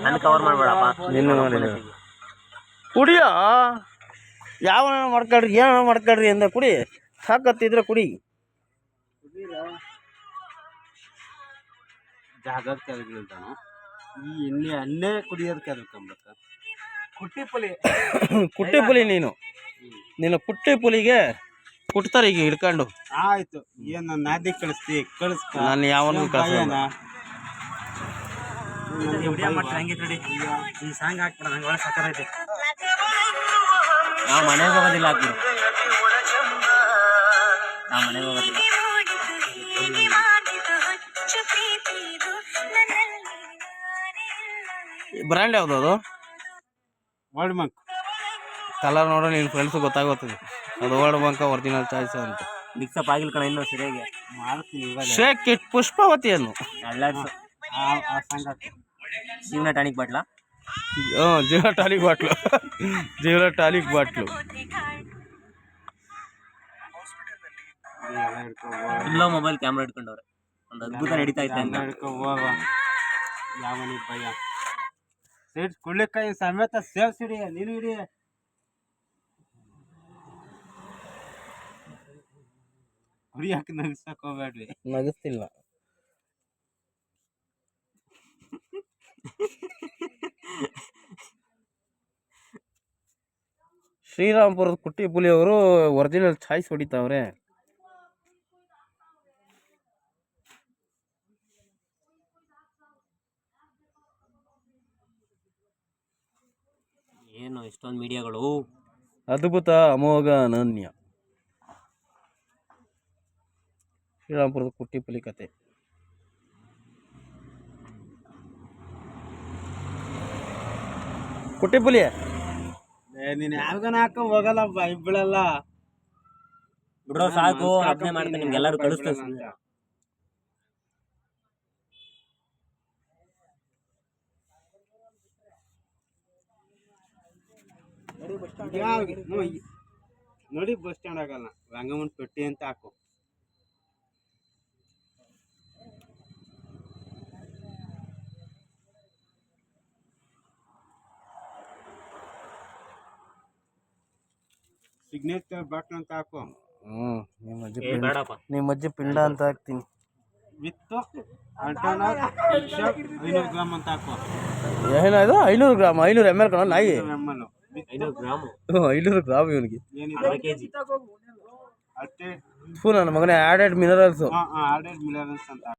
ನನ್ನ ಕವರ್ ಮಾಡ್ಬೇಡಪ್ಪ. ನಿನ್ನ ಕುಡಿಯೋ ಯಾವ ಮಾಡ್ಕೊಳ್ರಿ ಏನೋ ಮಾಡ್ಕೊಳ್ರಿ ಅಂದ ಕುಡಿ ಸಾಕತ್ತಿದ್ರೆ ಕುಡಿ. ಜಾಗದ ಕೆಳಗಿಳ್ತಾನು ಈ ಎಣ್ಣೆ ಅನ್ನೇ ಕುಡಿಯೋದು ಕೆದರ್ಕೊಂಬತ್ತ ಕುಟ್ಟಿ ಪುಲಿ ನೀನು ಕುಟ್ಟಿ ಪುಲಿಗೆ ಕುಟ್ತಾರೆ ಈಗ ಹಿಡ್ಕೊಂಡು. ಆಯ್ತು ಏನು ನಾದಿ ಕಳಿಸ್ತಿ ಕಳಿಸ್ಕ ನಾನು ಯಾವನು ಕಳ್ಸಲ್ಲ. ಈ ಸಾಂಗ್ ಹಾಕ್ಬಿಡ ನಂಗೆ ಒಳ್ಳೆ ಸಕ್ಕರ ಐತೆ. ನಾವು ಮನೆಗೆ ಹೋಗೋದಿಲ್ಲ ಹಾಕ್ಬಿಡು. ನಾವು ಮನೆಗೆ ಹೋಗೋದಿಲ್ಲ. ಬ್ರ್ಯಾಂಡ್ ಯಾವುದು ಅದು? ವರ್ಲ್ಡ್ ಬಂಕ್ ಕಲರ್ ನೋಡೋ ನಿನ್ನ ಫ್ರೆಂಡ್ಸ್ ಗೊತ್ತಾಗುತ್ತದೆ ಅದು ವರ್ಲ್ಡ್ ಬಂಕ್ ಒರಿಜಿನಲ್ ಚಾಯ್ಸ್ ಅಂತ. ಮಿಕ್ಸಪ್ ಆಗಿಲ್ಲ ಕಣ ಇನ್ನೂ ಸರಿಯಾಗಿ ಮಾಡ್ತೀನಿ ಇವಾಗ. ಶೇಕ್ ಇಟ್ ಪುಷ್ಪಾವತಿಯನ್ನು ಆ ಸಾಂಗ್ ಹಾಕ್ತೀನಿ. ಜೀವನ ಟಾನಿಕ್ ಬಾಟ್ಲಾ? ಜೀವನ ಟಾನಿಕ್ ಬಾಟ್ಲು ಜೀವನ ಟಾನಿಕ್ ಬಾಟ್ಲು ಇಲ್ಲ ಮೊಬೈಲ್ ಕ್ಯಾಮ್ರಾ ಇಟ್ಕೊಂಡವ್ರೆ. ಒಂದು ಅದ್ಭುತ ನಡೀತಾ ಐತೆ ಅಂತ. ಯಾವನಿಗೆ ಭಯ ಸೇಡ್ ಕುಳ್ಳಿಕಾಯಿ ಸಮೇತ ಸೇವ್ ಸಿಡಿ ನೀನು ಹಿಡಿ. ಕುಡಿಯಾಕೆ ನಗಿಸಕ್ ಹೋಗ್ಬೇಡ್ರಿ. ನಗಿಸ್ತಿಲ್ಲ. ಶ್ರೀರಾಮ್ಪುರದ ಕುಟ್ಟಿ ಪುಲಿ ಅವರು ಒರಿಜಿನಲ್ ಚಾಯ್ಸ್ ಹೊಡಿತಾವ್ರೆ. ಏನು ಇಷ್ಟೊಂದು ಮೀಡಿಯಾಗಳು. ಅದ್ಭುತ ಅಮೋಘ ಅನನ್ಯ ಶ್ರೀರಾಮ್ಪುರದ ಕುಟ್ಟಿ ಪುಲಿ ಕತೆ. ಕುಟ್ಟಿ ಪುಲಿ ನೀನ್ ಯಾರಿಗನ ಹಾಕ ಹೋಗಲ್ಲ ಇಬ್ಬಳೆಲ್ಲ ಬಿಡೋ ಸಾಕು. ಅಪ್ನೆ ಮಾಡ್ತೇನೆ ನಿಮ್ಗೆಲ್ಲರೂ ಕಳಿಸ್ತೇನೆ. ನೋಡಿ ಬಸ್ ಸ್ಟ್ಯಾಂಡ್ ಆಗಲ್ಲ ರಂಗಮ್ಮನ ಪೆಟ್ಟಿ ಅಂತ ಹಾಕು. ಸಿಗ್ನೇಚರ್ ಬಾಟ್ಲ್ ಅಂತ ಹಾಕು. ನಿಮ್ಮ ಅಜ್ಜಿ ಪಿಂಡ ಅಂತ ಹಾಕ್ತೀನಿ. ವಿತ್ 500 ಗ್ರಾಮ್ ಅಂತ ಹಾಕು. ಏನಾಯ್ತು 500 ಗ್ರಾಮ್ 500 ml ಕಣ ನಾಯಿ. 500 ಗ್ರಾಮ್ 500 ಗ್ರಾಮ್ ಇವನಿಗೆ kg. ನನ್ನ ಮಗನೇ ಆಡೆಡ್ ಮಿನರಲ್ಸ್ ಅಂತ